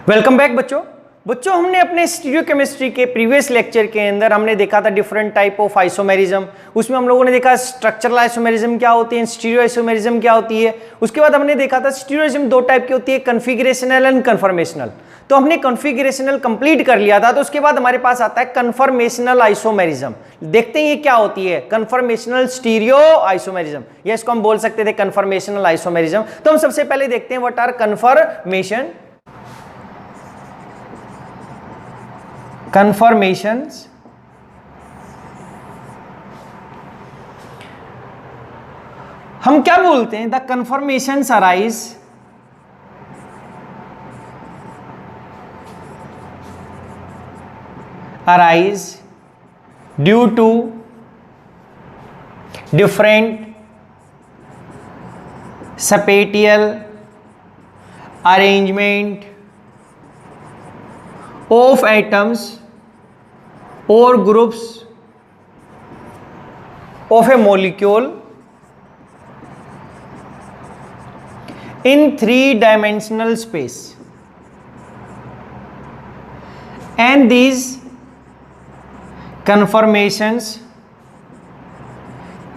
Welcome back बच्चों हमने अपने स्टीरियोकेमिस्ट्री के प्रीवियस लेक्चर के अंदर हमने देखा था डिफरेंट टाइप ऑफ आइसोमेरिज्म। उसमें हम लोगों ने देखा स्ट्रक्चरल आइसोमेरिज्म क्या होती है, स्टीरियो आइसोमेरिज्म क्या होती है। उसके बाद हमने देखा था स्टीरियोइज्म दो टाइप की होती है, कन्फिगरेशनल एंड कन्फर्मेशनल। तो हमने कन्फिगरेशनल कंप्लीट कर लिया था। तो उसके बाद हमारे पास आता है कन्फर्मेशनल आइसोमेरिज्म। देखते हैं ये क्या होती है, कन्फर्मेशनल स्टीरियो आइसोमेरिज्म, या इसको हम बोल सकते थे कन्फर्मेशनल आइसोमेरिज्म। तो हम सबसे पहले देखते हैं व्हाट आर कन्फर्मेशंस। हम क्या बोलते हैं, the conformations arise due to different spatial arrangement of atoms or groups of a molecule in three-dimensional space, and these conformations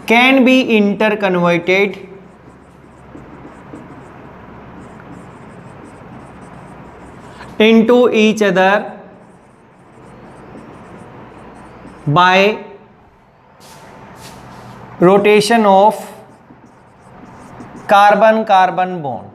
can be interconverted into each other by rotation of carbon bond.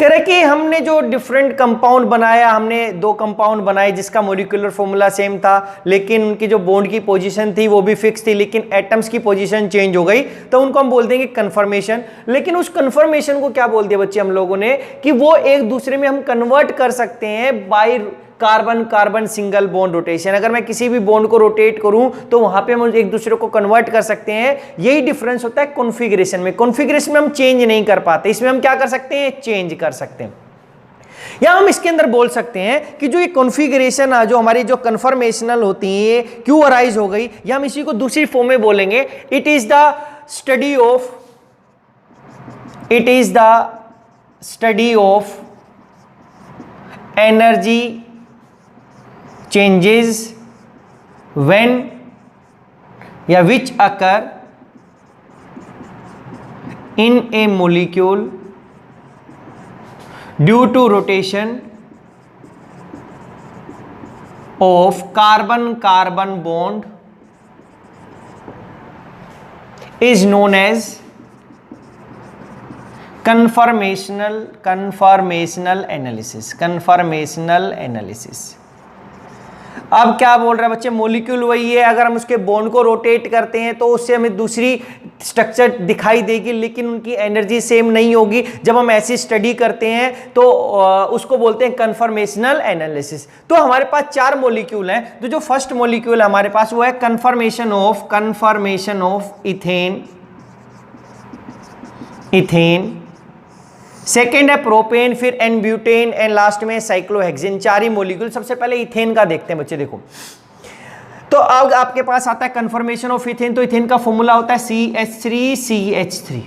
कह रहे कि हमने जो different compound बनाया, हमने दो compound बनाए जिसका मॉलिक्यूलर फॉर्मूला सेम था, लेकिन उनकी जो बॉन्ड की पोजीशन थी वो भी फिक्स थी, लेकिन एटम्स की पोजीशन चेंज हो गई, तो उनको हम बोल देंगे कन्फर्मेशन। लेकिन उस कन्फर्मेशन को क्या बोल दिया बच्चे हम लोगों ने, कि वो एक दूसरे में हम कन्वर्ट कर सकते हैं by carbon carbon single bond rotation. अगर मैं किसी भी बॉन्ड को रोटेट करूं तो वहां पे हम एक दूसरे को कन्वर्ट कर सकते हैं। यही डिफरेंस होता है कॉन्फ़िगरेशन में। कॉन्फ़िगरेशन में हम चेंज नहीं कर पाते, इसमें हम क्या कर सकते हैं, चेंज कर सकते हैं। या हम इसके अंदर बोल सकते हैं कि जो ये कॉन्फ़िगरेशन है, जो हमारी जो कन्फर्मेशनल होती है, क्यों अराइज हो गई, या हम इसी को दूसरी फॉर्म में बोलेंगे, it is the study of energy changes when या which occur in a molecule due to rotation of carbon bond is known as conformational analysis। अब क्या बोल रहा है बच्चे, मॉलिक्यूल वही है, अगर हम उसके बॉन्ड को रोटेट करते हैं तो उससे हमें दूसरी स्ट्रक्चर दिखाई देगी, लेकिन उनकी एनर्जी सेम नहीं होगी। जब हम ऐसी स्टडी करते हैं तो उसको बोलते हैं कन्फर्मेशनल एनालिसिस। तो हमारे पास चार मॉलिक्यूल हैं। तो जो फर्स्ट मॉलिक्यूल है हमारे पास वो है कन्फर्मेशन ऑफ इथेन। सेकेंड है प्रोपेन, फिर एन ब्यूटेन, एंड लास्ट में साइक्लोहेक्सेन। चार ही मॉलिक्यूल। सबसे पहले इथेन का देखते हैं बच्चे। देखो, तो अब आपके पास आता है कन्फर्मेशन ऑफ इथेन। तो इथेन का फॉर्मूला होता है CH3CH3।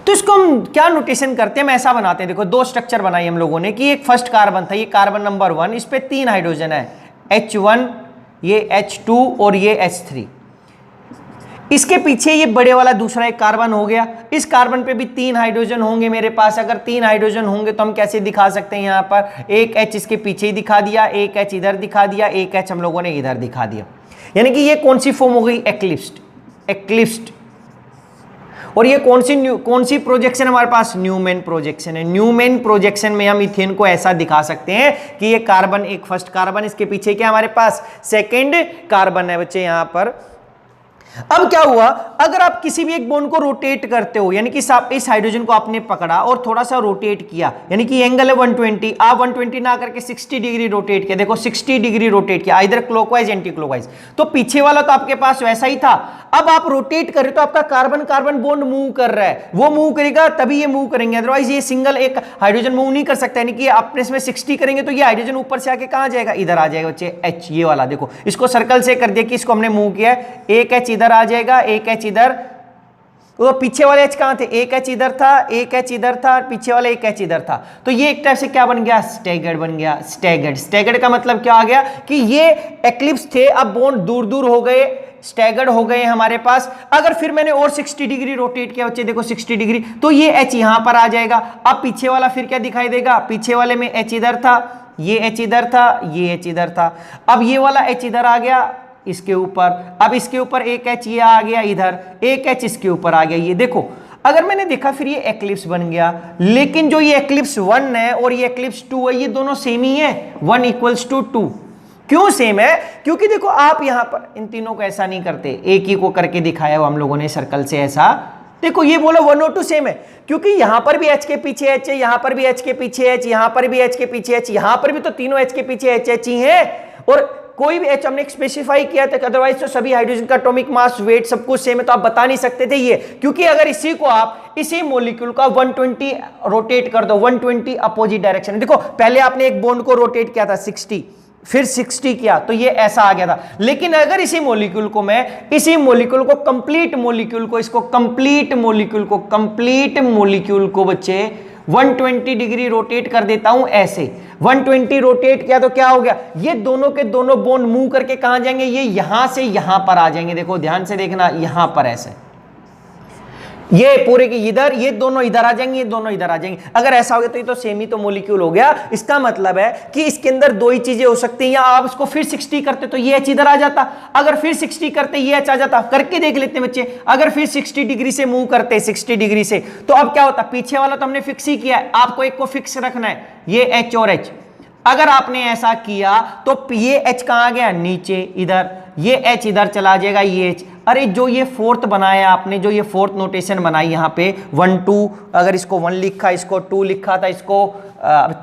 तो इसको हम क्या नोटेशन करते हैं, हम ऐसा बनाते हैं। देखो, दो स्ट्रक्चर बनाई हम लोगों ने, कि एक फर्स्ट कार्बन था, ये कार्बन नंबर 1, इस पे 3 हाइड्रोजन है, H1, ये H2 और ये H3। इसके पीछे ये बड़े वाला दूसरा एक कार्बन हो गया। इस कार्बन पे भी 3 हाइड्रोजन होंगे मेरे पास। अगर 3 हाइड्रोजन होंगे तो हम कैसे दिखा सकते हैं, यहां पर एक H इसके पीछे ही दिखा दिया, एक H इधर दिखा दिया, एक H हम लोगों ने इधर दिखा दिया। यानी कि ये कौन सी फॉर्म हो गई, एक्लिप्स्ड। और ये कौन सी प्रोजेक्शन हमारे पास, न्यूमैन प्रोजेक्शन है। न्यूमैन प्रोजेक्शन में हम इथेन को ऐसा दिखा सकते हैं कि ये कार्बन, एक फर्स्ट कार्बन, इसके पीछे क्या हमारे पास सेकेंड कार्बन है बच्चे यहां पर। अब क्या हुआ, अगर आप किसी भी एक बॉन्ड को रोटेट करते हो, यानी कि इस हाइड्रोजन को आपने पकड़ा और थोड़ा सा रोटेट किया, यानी कि एंगल है 120, आप 120 ना करके 60 डिग्री रोटेट किया। देखो 60 डिग्री रोटेट किया, इधर क्लॉकवाइज एंटी क्लॉकवाइज। तो पीछे वाला तो आपके पास वैसा ही था। अब आप रोटेट कर रहे हो तो आपका कार्बन कार्बन बॉन्ड मूव कर रहा है, वो मूव करेगा तभी ये मूव करेंगे, अदरवाइज ये सिंगल एक हाइड्रोजन मूव नहीं कर सकता। यानी कि अपने इसमें 60 करेंगे तो ये हाइड्रोजन ऊपर से आके कहां जाएगा, इधर आ जाएगा बच्चे, H ये वाला। देखो इसको सर्कल से कर दिया कि इसको हमने मूव किया है, एक H इधर आ जाएगा, एक H इधर तो पीछे वाले एच कहां थे, एक एच इधर था, एक एच इधर था, पीछे वाला एक एच इधर था। तो ये एक टाइप से क्या बन गया, स्टैगर्ड बन गया। स्टैगर्ड, स्टैगर्ड का मतलब क्या आ गया कि ये एक्लिप्स थे, अब बॉन्ड दूर दूर हो गए, स्टैगर्ड हो गए हमारे पास। अगर फिर मैंने और 60 डिग्री रोटेट किया बच्चे, देखो 60 डिग्री, तो ये एच यहां पर आ जाएगा। अब पीछे वाला फिर क्या दिखाई देगा, पीछे वाले में एच इधर था, ये एच इधर था, ये एच इधर था। अब ये वाला एच इधर आ गया इसके ऊपर, अब इसके ऊपर एक एच ये आ गया इधर, एक एच इसके ऊपर आ गया। ये देखो अगर मैंने देखा फिर ये एक्लिप्स बन गया, लेकिन जो ये एक्लिप्स 1 है और ये एक्लिप्स 2 है, ये दोनों सेम ही है, 1 = 2। क्यों सेम है, क्योंकि देखो आप यहां पर इन तीनों को ऐसा नहीं करते, एक ही को करके दिखाया हुआ हम लोगों ने सर्कल से ऐसा। देखो ये बोलो 1 और 2 सेम है, क्योंकि यहां पर भी एच के पीछे एच है, यहां पर भी एच के पीछे एच, यहां पर भी एच के पीछे एच, यहां पर भी तो तीनों एच के पीछे एच एच ही है। और कोई भी एच हमने स्पेसिफाई किया था, अदरवाइज तो सभी हाइड्रोजन का एटॉमिक मास, वेट सब कुछ सेम है, तो आप बता नहीं सकते थे ये। क्योंकि अगर इसी को आप इसी मॉलिक्यूल का 120 रोटेट कर दो, 120 अपोजिट डायरेक्शन, देखो पहले आपने एक बॉन्ड को रोटेट किया था 60, फिर 60 किया तो ये ऐसा आ गया था। लेकिन अगर इसी मॉलिक्यूल को मैं, इसी मॉलिक्यूल को कंप्लीट मॉलिक्यूल को, इसको कंप्लीट मॉलिक्यूल को, कंप्लीट मॉलिक्यूल को बच्चे 120 डिग्री रोटेट कर देता हूं ऐसे, 120 रोटेट किया तो क्या हो गया, ये दोनों के दोनों बॉन्ड मूव करके कहां जाएंगे, ये यहां से यहां पर आ जाएंगे। देखो ध्यान से देखना, यहां पर ऐसे ये पूरे के इधर, ये दोनों इधर आ जाएंगे, ये दोनों इधर आ जाएंगे। अगर ऐसा हो गया तो ये तो सेम ही तो मॉलिक्यूल हो गया। इसका मतलब है कि इसके अंदर दो ही चीजें हो सकती हैं, या आप इसको फिर 60 करते तो ये एच इधर आ जाता, अगर फिर 60 करते ये एच आ जाता। करके देख लेते हैं बच्चे, अगर फिर 60 डिग्री से मूव करते 60 डिग्री से, तो अब क्या होता, पीछे वाला तो हमने फिक्स ही किया है, आपको एक को फिक्स रखना है, ये एच और एच। अगर आपने ऐसा किया तो ये एच कहां गया, नीचे इधर, ये एच इधर चला जाएगा, ये एच। अरे जो ये फोर्थ बनाया आपने, जो ये फोर्थ नोटेशन बनाई यहाँ पे 1 2, अगर इसको 1 लिखा, इसको 2 लिखा था, इसको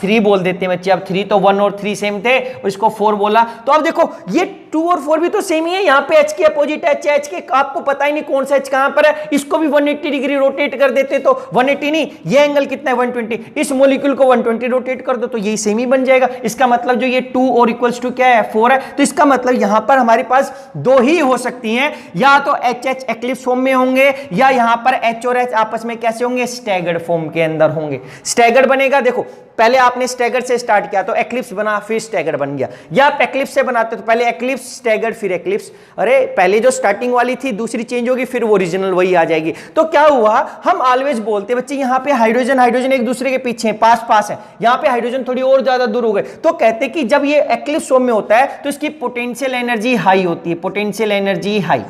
3 बोल देते हैं बच्चे। अब 3 तो 1 और 3 सेम थे, और इसको 4 बोला, तो अब देखो ये 2 और 4 भी तो सेम ही है। यहाँ पे एच के अपोजिट एच है, एच के आपको पता ही नहीं कौन सा एच कहां पर है, इसको भी 180 डिग्री रोटेट कर देते तो 180 नहीं, ये एंगल कितना है 120, इस मॉलिक्यूल को 120 रोटेट कर दो तो ये सेम ही बन जाएगा। इसका मतलब जो ये 2 और इक्वल्स टू क्या है 4 है, तो इसका मतलब यहां पर हमारे पास दो ही हो सकती हैं, या तो एच एच एक्लिप्स फॉर्म में होंगे, या यहां पर एच और एच आपस में कैसे होंगे, स्टैगर्ड फॉर्म के अंदर होंगे। स्टैगर्ड बनेगा, देखो पहले आपने स्टैगर्ड से स्टार्ट किया तो एक्लिप्स बना, फिर स्टैगर्ड बन गया, या आप एक्लिप्स से बनाते तो पहले एक्लिप्स स्टैगर्ड फिर एक्लिप्स। अरे पहले जो स्टार्टिंग वाली थी दूसरी चेंज होगी, फिर वो ओरिजिनल वही आ जाएगी। तो क्या हुआ, हम ऑलवेज बोलते बच्चे यहां पे हाइड्रोजन हाइड्रोजन एक दूसरे के पीछे हैं, पास पास है, यहां पे हाइड्रोजन थोड़ी और ज्यादा दूर हो गए, तो कहते कि जब ये एक्लिप्स फॉर्म में होता है तो इसकी पोटेंशियल एनर्जी हाई होती है, पोटेंशियल एनर्जी हाई।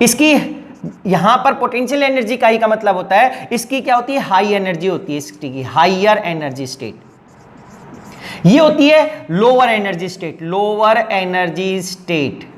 इसकी यहां पर पोटेंशियल एनर्जी का ही का मतलब होता है इसकी क्या होती है, हाई एनर्जी होती है, इसकी हायर एनर्जी स्टेट। ये होती है lower energy state, lower energy state.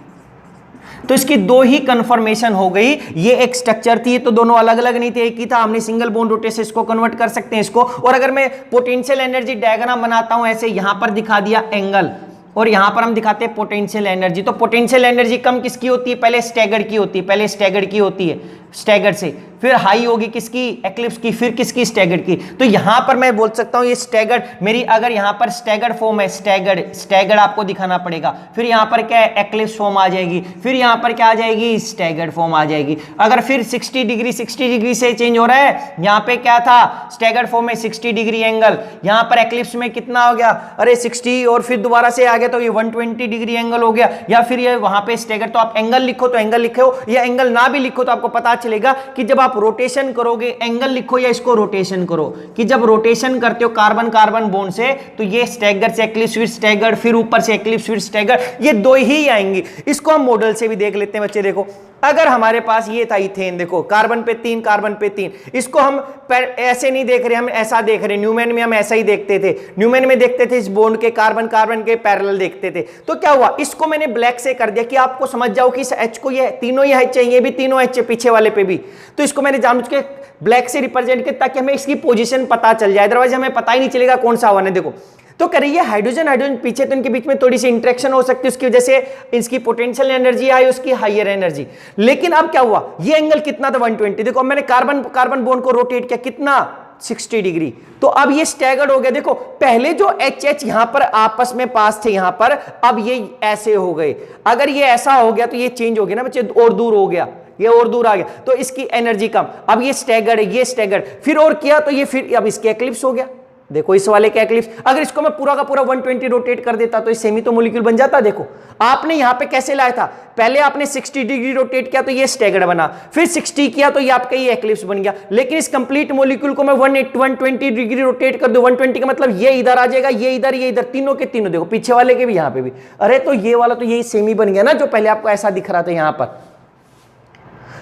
तो इसकी दो ही कन्फर्मेशन हो गई। ये एक स्ट्रक्चर थी तो दोनों अलग अलग नहीं थे, एक ही था, हमने सिंगल बॉन्ड रोटेट से इसको कन्वर्ट कर सकते हैं इसको। और अगर मैं पोटेंशियल एनर्जी डायग्राम बनाता हूं ऐसे, यहां पर दिखा दिया एंगल और यहां पर हम दिखाते हैं पोटेंशियल एनर्जी, तो पोटेंशियल एनर्जी कम किसकी होती है, पहले स्टैगर्ड की होती है, पहले स्टैगर्ड की होती है, स्टैगर्ड से फिर हाई होगी किसकी, एक्लिप्स की, फिर किसकी, स्टैगर्ड की। तो यहां पर मैं बोल सकता हूं ये स्टैगर्ड मेरी, अगर यहां पर स्टैगर्ड फॉर्म है, स्टैगर्ड स्टैगर्ड आपको दिखाना पड़ेगा, फिर यहां पर क्या है, एक्लिप्स फॉर्म आ जाएगी, फिर यहां पर क्या आ जाएगी, स्टैगर्ड फॉर्म आ जाएगी। अगर फिर 60 डिग्री से चेंज हो रहा है, यहां पे क्या था, स्टैगर्ड फॉर्म में 60 डिग्री एंगल, यहां पर एक्लिप्स में कितना हो गया, अरे 60 और फिर दोबारा से आ गया तो ये 120 डिग्री एंगल हो गया, या फिर ये वहां पे स्टैगर्ड। तो आप एंगल लिखो तो एंगल लिखो, या एंगल ना भी लिखो तो आपको पता चलेगा कि जब आप रोटेशन करोगे, एंगल लिखो या इसको रोटेशन करो, कि जब रोटेशन करते हो कार्बन कार्बन बॉन्ड से तो ये स्टैगर्ड से एक्लिप्स फिर स्टैगर्ड, फिर ऊपर से एक्लिप्स फिर स्टैगर्ड, ये दो ही आएंगी। इसको हम मॉडल से भी देख लेते हैं बच्चे। देखो अगर हमारे पास ये था इथेन, देखो कार्बन पे 3 कार्बन पे 3, इसको हम ऐसे नहीं देख रहे, हम ऐसा देख रहे। न्यूमैन में हम ऐसा ही देखते थे, न्यूमैन में देखते थे इस बॉन्ड के कार्बन कार्बन के पैरेलल देखते थे। तो क्या हुआ, इसको मैंने ब्लैक से कर दिया कि आपको समझ जाओ कि इस एच को, ये तीनों ही एच चाहिए, भी तीनों एच पीछे वाले पे भी, तो इसको मैंने जानबूझ के ब्लैक से रिप्रेजेंट किया ताकि हमें इसकी पोजीशन पता चल जाए, अदरवाइज हमें पता ही नहीं चलेगा कौन सा वन है। देखो तो करिए हाइड्रोजन हाइड्रोजन पीछे, तो इनके बीच में थोड़ी सी इंटरेक्शन हो सकती है, उसकी वजह से इसकी पोटेंशियल एनर्जी आई, उसकी हायर एनर्जी। लेकिन अब क्या हुआ, ये एंगल कितना था 120, देखो मैंने कार्बन कार्बन बॉन्ड को रोटेट किया कितना 60 डिग्री, तो अब ये स्टैगर्ड हो गया। देखो पहले जो एच एच यहां पर आपस में पास थे यहां पर, अब ये ऐसे हो गए। अगर ये ऐसा हो गया तो ये चेंज हो गया ना बच्चे, और दूर हो गया, ये और दूर आ गया, तो इसकी एनर्जी कम। अब ये स्टैगर्ड है, ये स्टैगर्ड, फिर और किया तो ये फिर अब इसके एक्लिप्स हो गया। देखो इस वाले के एक्लिप्स, अगर इसको मैं पूरा का पूरा 120 रोटेट कर देता तो ये सेमी तो मोलिक्यूल बन जाता। देखो आपने यहां पे कैसे लाया था, पहले आपने 60 डिग्री रोटेट किया तो ये स्टैगर्ड बना, फिर 60 किया तो ये आपका ये एक्लिप्स बन गया। लेकिन इस कंप्लीट मोलिक्यूल को मैं 120 डिग्री रोटेट कर दूं, 120 का मतलब ये इधर आ जाएगा, ये इधर, तीनों के तीनों, देखो पीछे वाले के भी यहां पे भी, अरे तो ये वाला तो यही सेमी बन गया ना, जो पहले आपको ऐसा दिख रहा था यहां पर।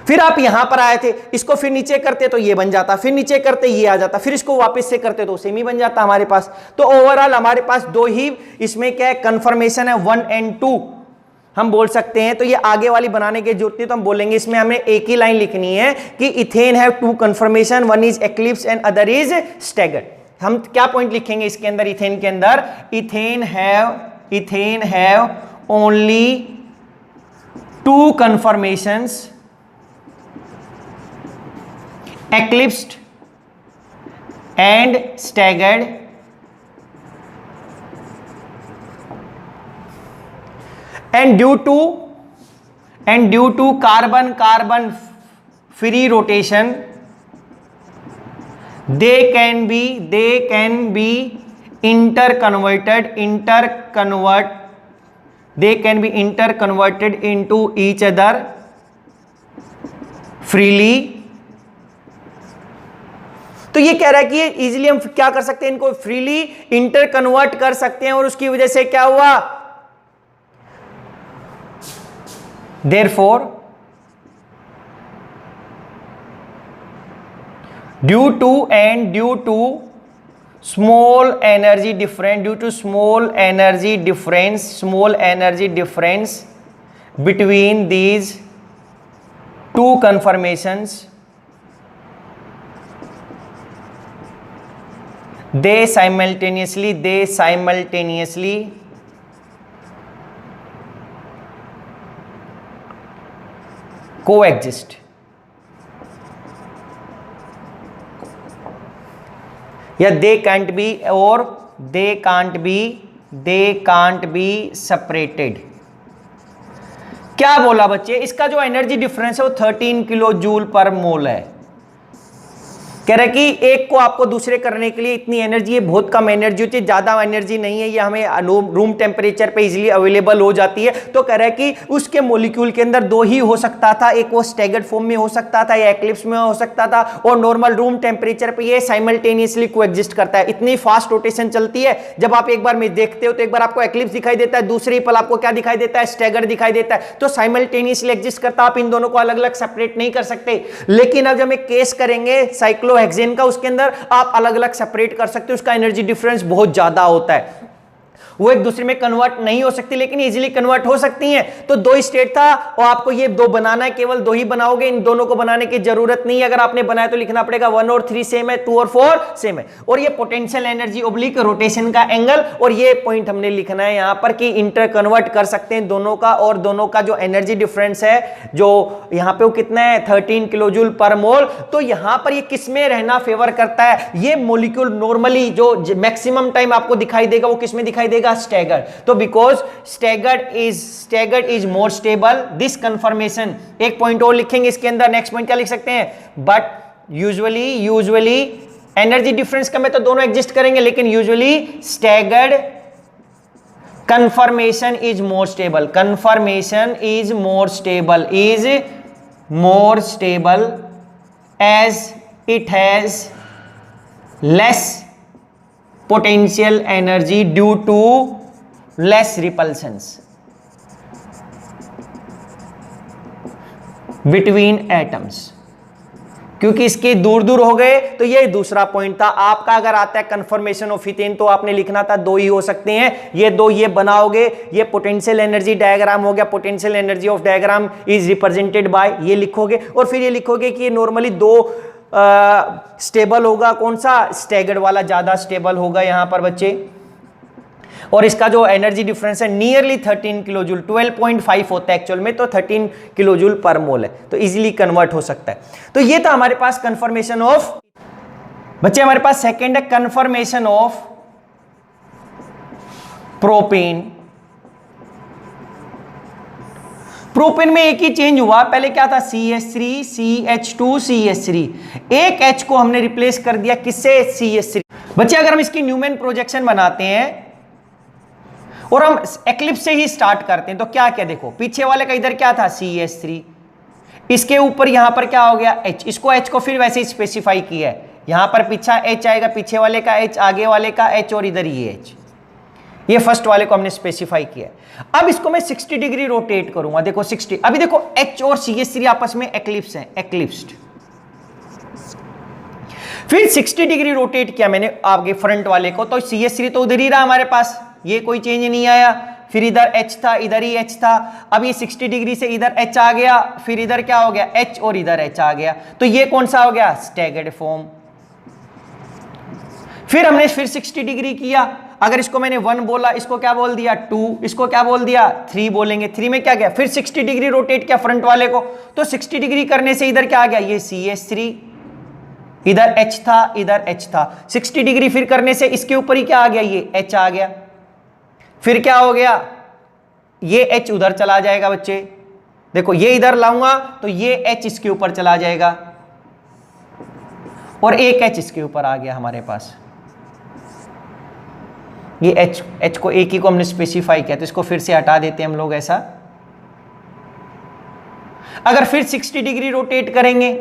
फिर आप यहां पर आए थे, इसको फिर नीचे करते तो ये बन जाता, फिर नीचे करते ये आ जाता, फिर इसको वापस से करते तो सेमी बन जाता हमारे पास। तो ओवरऑल हमारे पास दो ही इसमें क्या है, कन्फर्मेशन है 1 और 2 हम बोल सकते हैं। तो ये आगे वाली बनाने की जरूरत नहीं, तो हम बोलेंगे इसमें हमें एक ही लाइन लिखनी है कि ethane have 2 conformation, one is eclipse and other is staggered. हम क्या पॉइंट लिखेंगे इसके अंदर, इथेन के अंदर, ethane have only 2 conformations, eclipsed and staggered, and due to carbon free rotation they can be interconverted into each other freely। तो ये कह रहा है कि इजीली हम क्या कर सकते हैं, इनको फ्रीली इंटर कन्वर्ट कर सकते हैं, और उसकी वजह से क्या हुआ, therefore due to small energy difference between these 2 conformations, they simultaneously coexist। या they can't be separated। क्या बोला बच्चे, इसका जो एनर्जी डिफरेंस है वो 13 किलो जूल पर मोल है। कह रहे कि एक को आपको दूसरे करने के लिए इतनी एनर्जी है, बहुत कम एनर्जी होती है, ज्यादा एनर्जी नहीं है, ये हमें रूम टेम्परेचर पे इजीली अवेलेबल हो जाती है। तो कह रहा है कि उसके मॉलिक्यूल के अंदर 2 ही हो सकता था, एक वो स्टैगर्ड फॉर्म में हो सकता था या एक्लिप्स में हो सकता था, और नॉर्मल रूम टेम्परेचर पे ये साइमल्टेनियसली कोएग्जिस्ट करता है। इतनी फास्ट रोटेशन चलती है, जब आप एक बार में देखते हो तो एक बार आपको एक्लिप्स दिखाई देता है, दूसरे पल आपको क्या दिखाई देता है, स्टैगर्ड दिखाई देता है। तो साइमल्टेनियसली एग्जिस्ट करता है, आप इन दोनों को अलग अलग सेपरेट नहीं कर सकते। लेकिन अब जब हम एक केस करेंगे साइक्लोहेक्सेन का, उसके अंदर आप अलग अलग सेपरेट कर सकते हो, उसका एनर्जी डिफरेंस बहुत ज्यादा होता है, वो एक दूसरे में कन्वर्ट नहीं हो सकती, लेकिन इजीली कन्वर्ट हो सकती हैं। तो 2 स्टेट था और आपको ये 2 बनाना है, केवल 2 ही बनाओगे, इन दोनों को बनाने की जरूरत नहीं है। अगर आपने बनाया तो लिखना पड़ेगा 1 और 3 सेम है, 2 और 4 सेम है। और ये पोटेंशियल एनर्जी ओब्लिक रोटेशन का एंगल, और ये पॉइंट हमने लिखना है यहां पर कि इंटर कन्वर्ट कर सकते हैं दोनों का, और दोनों का जो एनर्जी डिफरेंस है जो यहां पे वो कितना है, 13 किलो जूल पर मोल। तो यहां पर ये किसमें रहना फेवर करता है, ये मोलिक्यूल नॉर्मली जो मैक्सिमम टाइम आपको दिखाई देगा वो किसमें दिखाई देगा, स्टैगर्ड। तो because staggered is more stable, this confirmation, एक पॉइंट और लिखेंगे इसके अंदर, नेक्स्ट पॉइंट क्या लिख सकते हैं, बट यूजुअली एनर्जी डिफरेंस का में तो दोनों एग्जिस्ट करेंगे, लेकिन usually staggered conformation is more stable as it has less potential energy due to less repulsions between atoms। क्योंकि इसके दूर दूर हो गए, तो ये दूसरा पॉइंट था आपका। अगर आता है कंफर्मेशन ऑफ इथेन तो आपने लिखना था 2 ही हो सकते हैं, ये 2 ये बनाओगे, ये पोटेंशियल एनर्जी डायग्राम हो गया, potential energy of diagram is represented by, ये लिखोगे, और फिर ये लिखोगे कि ये नॉर्मली 2 स्टेबल होगा, कौन सा, स्टैगर्ड वाला ज्यादा स्टेबल होगा यहां पर बच्चे, और इसका जो एनर्जी डिफरेंस है नियरली 13 किलो जूल, 12.5 होता है एक्चुअल में, तो 13 किलो जूल पर मोल है, तो इजीली कन्वर्ट हो सकता है। तो ये था हमारे पास कंफर्मेशन ऑफ, बच्चे हमारे पास सेकेंड है कंफर्मेशन ऑफ प्रोपेन। प्रोपेन में एक ही चेंज हुआ, पहले क्या था CH3 CH2 CH3, एक H को हमने रिप्लेस कर दिया किससे, CH3। बच्चे अगर हम इसकी न्यूमेन प्रोजेक्शन बनाते हैं और हम एक्लिप्स से ही स्टार्ट करते हैं तो क्या क्या देखो, पीछे वाले का इधर क्या था CH3, इसके ऊपर यहां पर क्या हो गया H, इसको H को फिर वैसे ही स्पेसिफाई किया है, यहां पर पीछा H आएगा, पीछे वाले का H, आगे वाले का H और इधर ये H, ये फर्स्ट वाले को हमने स्पेसिफाई किया। अब इसको मैं 60 डिग्री रोटेट करूंगा, देखो 60, अभी देखो H और CH3 आपस में एक्लिप्स हैं, एक्लिप्स्ड। फिर 60 डिग्री रोटेट किया मैंने आगे फ्रंट वाले को, तो CH3 तो उधर ही रहा हमारे पास, ये कोई चेंज नहीं आया। फिर इधर H था, इधर ही H था, अब ये 60 डिग्री से इधर H आ गया, फिर इधर क्या हो गया H और इधर H आ गया, तो ये कौन सा हो गया, स्टैगर्ड फॉर्म। फिर हमने फिर 60 डिग्री किया, अगर इसको मैंने 1 बोला, इसको क्या बोल दिया 2, इसको क्या बोल दिया 3 बोलेंगे, 3 में क्या गया, फिर 60 डिग्री रोटेट किया फ्रंट वाले को, तो 60 डिग्री करने से इधर क्या आ गया, ये CH3, इधर H था, इधर H था, 60 डिग्री फिर करने से इसके ऊपर ही क्या आ गया, ये H आ गया। फिर क्या हो गया, ये H उधर चला जाएगा बच्चे, देखो ये इधर लाऊंगा तो ये H इसके ऊपर चला जाएगा और एक H इसके ऊपर आ गया हमारे पास, ये H को एक ही को हमने स्पेसिफाई किया, तो इसको फिर से हटा देते हैं हम लोग ऐसा। अगर फिर 60 डिग्री रोटेट करेंगे,